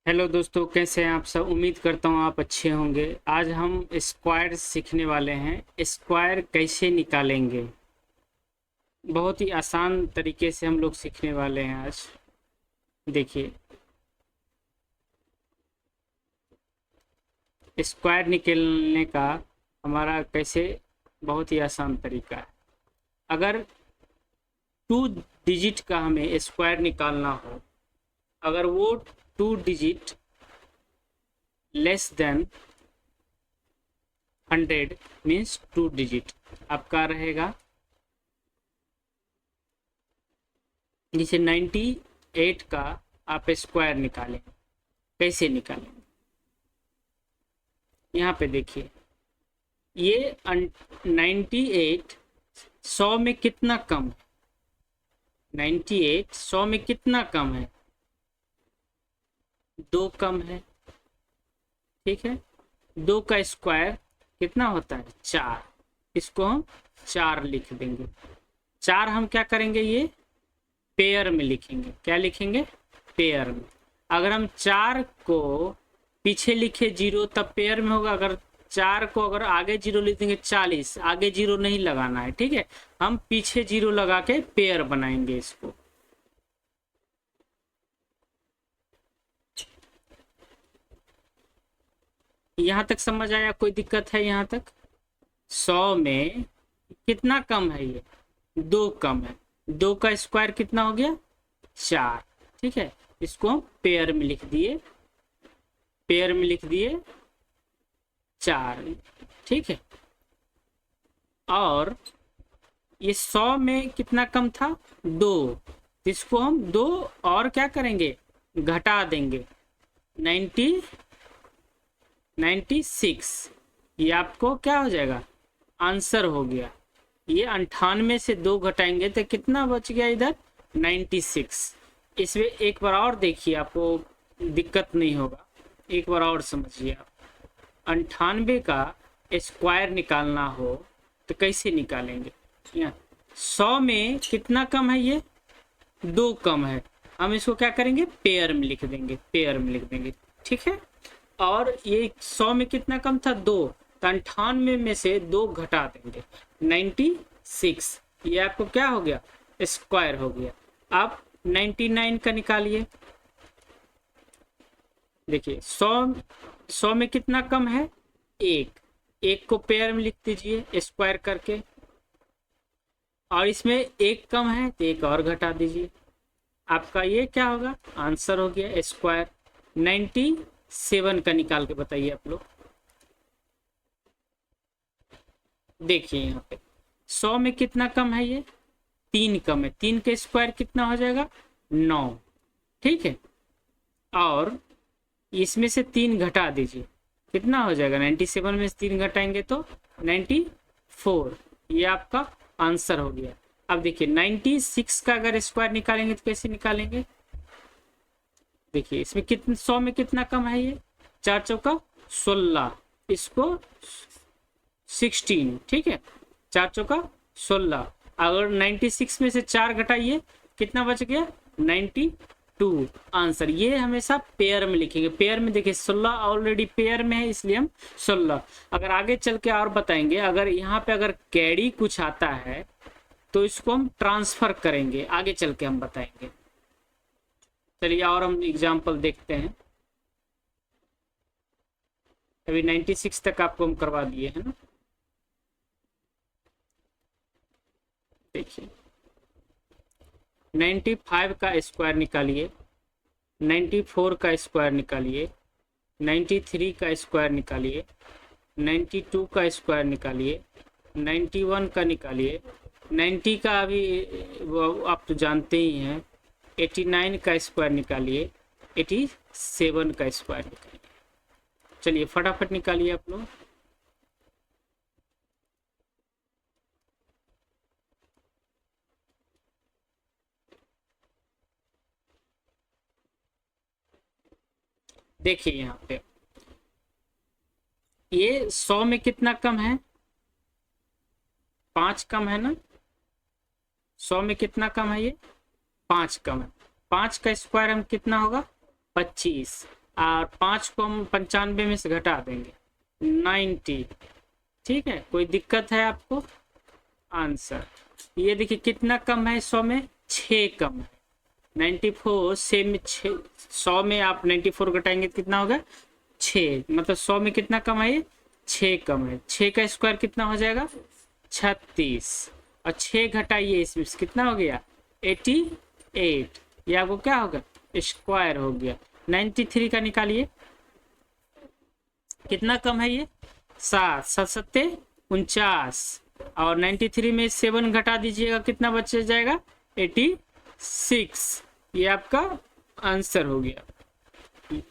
Hello दोस्तों, कैसे हैं आप सब। उम्मीद करता हूँ आप अच्छे होंगे। आज हम स्क्वायर सीखने वाले हैं। स्क्वायर कैसे निकालेंगे, बहुत ही आसान तरीके से हम लोग सीखने वाले हैं आज। देखिए, स्क्वायर निकालने का हमारा कैसे बहुत ही आसान तरीका है। अगर 2 डिजिट का हमें स्क्वायर निकालना हो, अगर वो 2 digit less than 100 means 2 digit आपका रहेगा। जैसे 98 का आप स्क्वायर निकालेंगे, कैसे निकालेंगे। यहाँ पे देखिए, ये 98 100 में कितना कम है। 98 100 में कितना कम है, 2 कम है। ठीक है, 2 का स्क्वायर कितना होता है, 4। इसको हम 4 लिख देंगे। 4 हम क्या करेंगे, ये पेयर में लिखेंगे। क्या लिखेंगे, पेयर में। अगर हम 4 को पीछे लिखे 0 तब पेयर में होगा। अगर 4 को अगर आगे 0 लिख देंगे 40, आगे 0 नहीं लगाना है। ठीक है, हम पीछे 0 लगा के पेयर बनाएंगे इसको। यहां तक समझ आया, कोई दिक्कत है यहाँ तक। 100 में कितना कम है, ये 2 कम है। 2 का स्क्वायर कितना हो गया, 4। ठीक है, इसको हम पेयर में लिख दिए, पेयर में लिख दिए 4। ठीक है, और ये 100 में कितना कम था, 2। इसको हम 2 और क्या करेंगे, घटा देंगे। 96, ये आपको क्या हो जाएगा, आंसर हो गया। ये 98 से 2 घटाएंगे तो कितना बच गया इधर, 96। इसमें एक बार और देखिए, आपको दिक्कत नहीं होगा। एक बार और समझिए आप। 98 का स्क्वायर निकालना हो तो कैसे निकालेंगे। यहाँ 100 में कितना कम है, ये 2 कम है। हम इसको क्या करेंगे, पेयर में लिख देंगे, पेयर में लिख देंगे। ठीक है, और ये 100 में कितना कम था, 2। तो 98 में से 2 घटा देंगे, 96। ये आपको क्या हो गया, स्क्वायर हो गया। आप 99 का निकालिए। देखिए, 100 में कितना कम है, 1। 1 को पेयर में लिख दीजिए स्क्वायर करके, और इसमें 1 कम है तो 1 और घटा दीजिए। आपका ये क्या होगा, आंसर हो गया स्क्वायर। 97 का निकाल के बताइए आप लोग। देखिए यहाँ पे 100 में कितना कम है, ये 3 कम है। 3 का स्क्वायर कितना हो जाएगा, 9। ठीक है, और इसमें से 3 घटा दीजिए, कितना हो जाएगा, 97 में से 3 घटाएंगे तो 94। ये आपका आंसर हो गया। अब देखिए 96 का अगर स्क्वायर निकालेंगे तो कैसे निकालेंगे। देखिए इसमें कितने, 100 में कितना कम है, ये 4 चौका 16, इसको 16। ठीक है, 4 चौका 16। अगर 96 में से 4 घटाइए कितना बच गया, 92। आंसर ये हमेशा पेयर में लिखेंगे। पेयर में देखिए 16 ऑलरेडी पेयर में है, इसलिए हम 16। अगर आगे चल के और बताएंगे, अगर यहाँ पे अगर कैरी कुछ आता है तो इसको हम ट्रांसफर करेंगे, आगे चल के हम बताएंगे। चलिए और हम एग्जाम्पल देखते हैं। अभी 96 तक आपको हम करवा दिए है ना। देखिए 95 का स्क्वायर निकालिए, 94 का स्क्वायर निकालिए, 93 का स्क्वायर निकालिए, 92 का स्क्वायर निकालिए, 91 का निकालिए, 90 का अभी वो आप तो जानते ही हैं। 89 का स्क्वायर निकालिए, 87 का स्क्वायर निकालिए। चलिए फटाफट निकालिए आप लोग। देखिए यहाँ पे ये 100 में कितना कम है, 5 कम है ना। 100 में कितना कम है, ये 5 कम है। 5 का स्क्वायर हम कितना होगा, 25। और 5 को हम 95 में से घटा देंगे 90। ठीक है, कोई दिक्कत है आपको? आंसर ये देखिए कितना कम है 100 में, 6 कम है। 94 से में 6, 100 में आप 94 घटाएंगे तो कितना होगा? 6, मतलब 100 में कितना कम है? ये 6 कम है। 6 का स्क्वायर कितना हो जाएगा? 36, और 6 घटाइए इसमें से कितना हो गया? 88। ये आपको क्या होगा? स्क्वायर हो गया। 93 का निकालिए, कितना कम है ये? 7, 7 सत्ते 49, और 93 में 7 घटा दीजिएगा, कितना बच जाएगा? 86। ये आपका आंसर हो गया।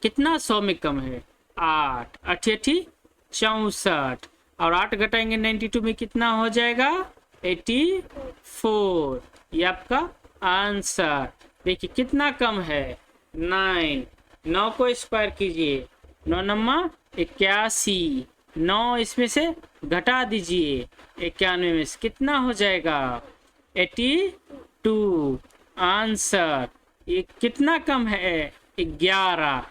कितना 100 में कम है? 8, 8 64, और 8 घटाएंगे 92 में कितना हो जाएगा? 84। ये आपका आंसर। देखिए कितना कम है? 9। 9 को स्क्वायर कीजिए, 9 नम्मा 81, 9 इसमें से घटा दीजिए 91 में से कितना हो जाएगा? 82। आंसर ये कितना कम है? 11।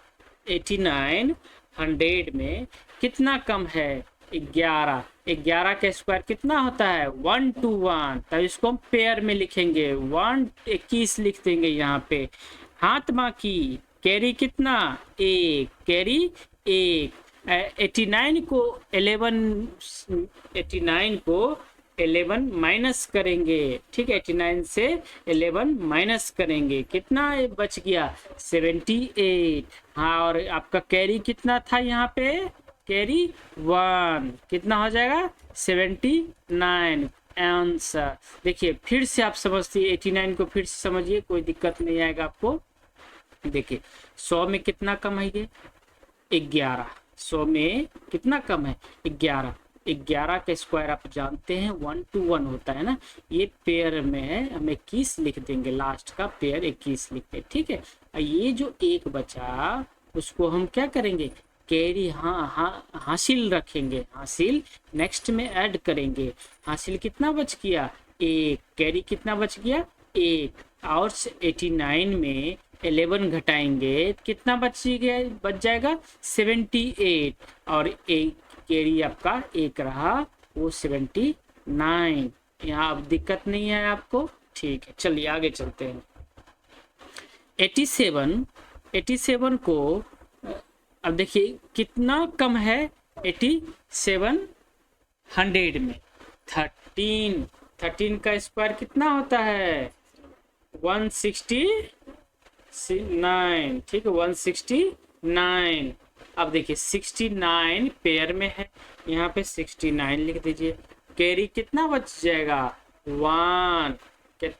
89 100 में कितना कम है? 11। 11 का स्क्वायर कितना होता है? 121। तब इसको हम पेयर में लिखेंगे, 1 21 लिख देंगे यहाँ पे। हाथ बाकी कैरी कितना? 1, कैरी 1। 89 को 11 माइनस करेंगे। ठीक है, 89 से 11 माइनस करेंगे, कितना बच गया? 78। हाँ, और आपका कैरी कितना था यहाँ पे? कैरी 1, कितना हो जाएगा? 79। आंसर देखिए फिर से आप समझिए, 89 को फिर से समझिए, कोई दिक्कत नहीं आएगा आपको। देखिए 100 में कितना कम है? ये 11। 100 में कितना कम है? 11। 11 का स्क्वायर आप जानते हैं 121 होता है ना। ये पेयर में है, हम 21 लिख देंगे, लास्ट का पेयर 21 लिखते हैं। ठीक है, ये जो एक बचा उसको हम क्या करेंगे? कैरी हासिल रखेंगे, हासिल नेक्स्ट में ऐड करेंगे। हासिल कितना बच गया? 1। कैरी कितना बच गया? 1। और 89 में 11 घटाएंगे कितना बच जाएगा? 78। और एक कैरी आपका 1 रहा, वो 79। यहाँ अब दिक्कत नहीं है आपको? ठीक है, चलिए आगे चलते हैं। 87 को अब देखिए कितना कम है? 87 100 में 13 का स्क्वायर कितना होता है? 169। ठीक है, 169। अब देखिए 69 पेयर में है, यहाँ पे 69 लिख दीजिए। कैरी कितना बच जाएगा? 1।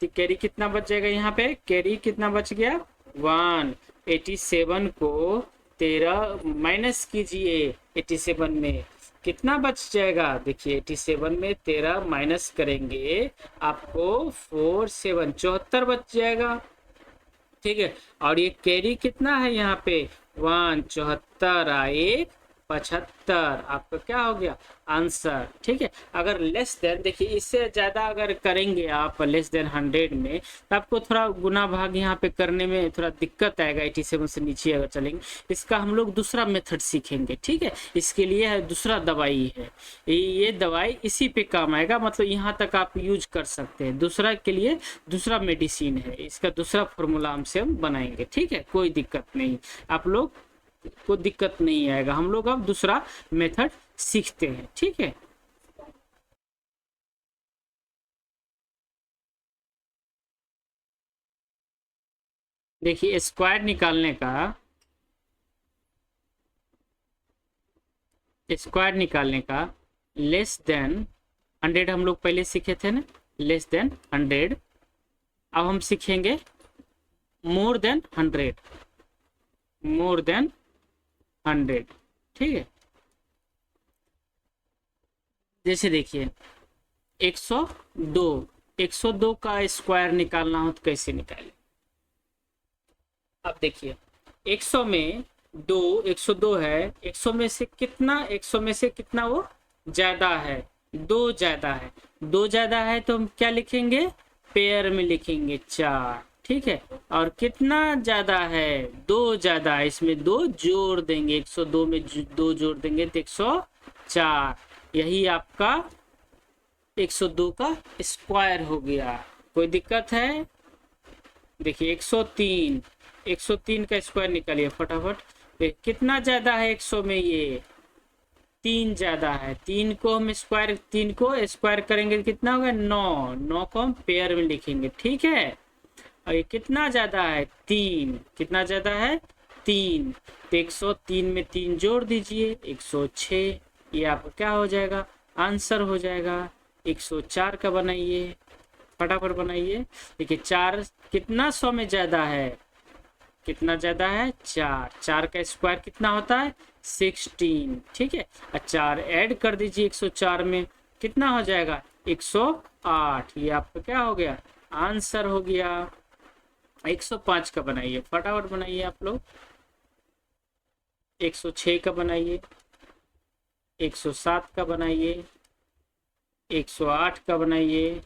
कैरी कितना बच जाएगा? यहाँ पे कैरी कितना बच गया? 1। 87 को 13 माइनस कीजिए, 87 में कितना बच जाएगा? देखिए 87 में 13 माइनस करेंगे आपको 47, 74 बच जाएगा। ठीक है, और ये कैरी कितना है यहाँ पे? 1। 74 1 75, आपका क्या हो गया? आंसर। ठीक है, अगर लेस देन, देखिए इससे ज़्यादा अगर करेंगे आप लेस देन 100 में, तो आपको थोड़ा गुना भाग यहाँ पे करने में थोड़ा दिक्कत आएगा। 87 से नीचे अगर चलेंगे, इसका हम लोग दूसरा मेथड सीखेंगे। ठीक है, इसके लिए दूसरा दवाई है, ये दवाई इसी पे काम आएगा, मतलब यहाँ तक आप यूज कर सकते हैं। दूसरा के लिए दूसरा मेडिसिन है, इसका दूसरा फॉर्मूला हमसे हम बनाएंगे। ठीक है, कोई दिक्कत नहीं, आप लोग को दिक्कत नहीं आएगा। हम लोग अब दूसरा मेथड सीखते हैं। ठीक है, देखिए स्क्वायर निकालने का लेस देन 100 हम लोग पहले सीखे थे ना, लेस देन 100। अब हम सीखेंगे मोर देन 100, मोर देन 100। ठीक है, जैसे देखिए 102 का स्क्वायर निकालना हो तो कैसे निकाले? अब देखिए 100 में 102 है, 100 में से कितना वो ज्यादा है? 2 ज्यादा है। 2 ज्यादा है तो हम क्या लिखेंगे? पेयर में लिखेंगे 4। ठीक है। और कितना ज्यादा है, 2 ज्यादा है, इसमें 2 जोड़ देंगे, 102 में 2 जोड़ देंगे तो 104, यही आपका 102 का स्क्वायर हो गया। कोई दिक्कत है? देखिए 103 का स्क्वायर निकालिए फटाफट। कितना ज्यादा है 100 में, ये 3 ज्यादा है। 3 को स्क्वायर करेंगे तो कितना होगा 9, 9 को हम पेयर में लिखेंगे, ठीक है। और ये कितना ज्यादा है 3, कितना ज्यादा है 3, तो 103 में 3 जोड़ दीजिए 106, ये आपका क्या हो जाएगा, आंसर हो जाएगा। 104 का बनाइए, फटाफट बनाइए। देखिए 4 कितना 100 में ज्यादा है, कितना ज्यादा है 4, 4 का स्क्वायर कितना होता है 16, ठीक है। और 4 ऐड कर दीजिए 104 में, कितना हो जाएगा 108, ये आपका क्या हो गया, आंसर हो गया। 105 का बनाइए, फटाफट बनाइए आप लोग। 106 का बनाइए, 107 का बनाइए, 108 का बनाइए,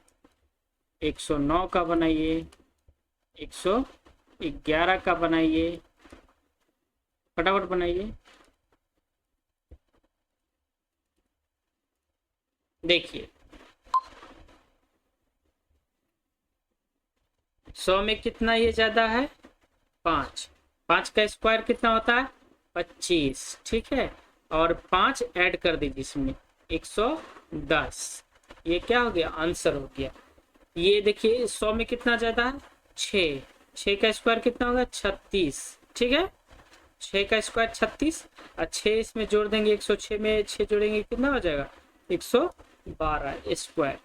109 का बनाइए, 111 का बनाइए, फटाफट बनाइए। देखिए 100 में कितना ये ज्यादा है 5, 5 का स्क्वायर कितना होता है 25, ठीक है। और 5 ऐड कर दीजिए इसमें 110, ये क्या हो गया, आंसर हो गया। ये देखिए 100 में कितना ज्यादा है 6, 6 का स्क्वायर कितना होगा 36, ठीक है। 6 का स्क्वायर 36 और 6 इसमें जोड़ देंगे, 106 में 6 जोड़ेंगे कितना हो जाएगा 112 स्क्वायर।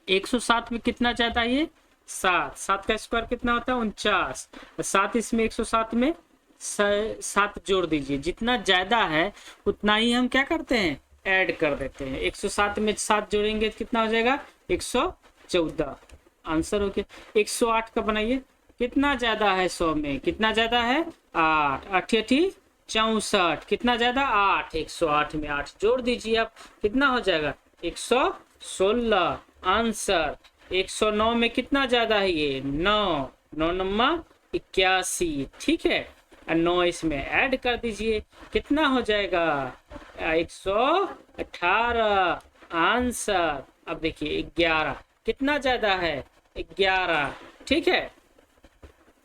107 में कितना ज्यादा है ये 7, 7 का स्क्वायर कितना होता है 49, 7 इसमें 107 में 7 जोड़ दीजिए, जितना ज्यादा है उतना ही हम क्या करते हैं ऐड कर देते हैं। 107 में 7 जोड़ेंगे तो कितना हो जाएगा 114, आंसर हो गया। 108 का बनाइए, कितना ज्यादा है 100 में, कितना ज्यादा है 8, 8 64, कितना ज्यादा 8, 108 में 8 जोड़ दीजिए आप, कितना हो जाएगा 116, आंसर। 109 में कितना ज्यादा है ये 9, 9 नम्मा 81, ठीक है। और 9 इसमें ऐड कर दीजिए, कितना हो जाएगा 118, आंसर। अब देखिए 11 कितना ज्यादा है 11, ठीक है।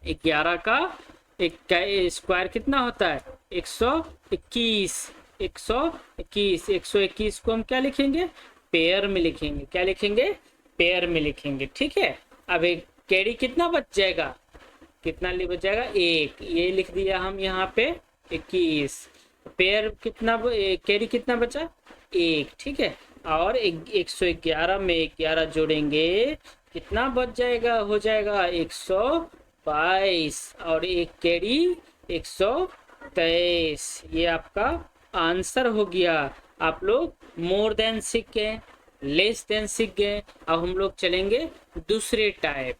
11 का स्क्वायर कितना होता है 121, 121, 121 को हम क्या लिखेंगे पेयर में लिखेंगे, क्या लिखेंगे पेयर में लिखेंगे, ठीक है। अब एक कैरी कितना बच जाएगा, कितना बच जाएगा 1, ये लिख दिया हम यहाँ पे 21, पेयर कितना कैरी कितना बचा 1, ठीक है। और 111 में 11 जोड़ेंगे कितना बच जाएगा, हो जाएगा 122, और एक कैरी 123, ये आपका आंसर हो गया। आप लोग मोर देन सीख गए, लेस देन सीख गए। अब हम लोग चलेंगे दूसरे टाइप,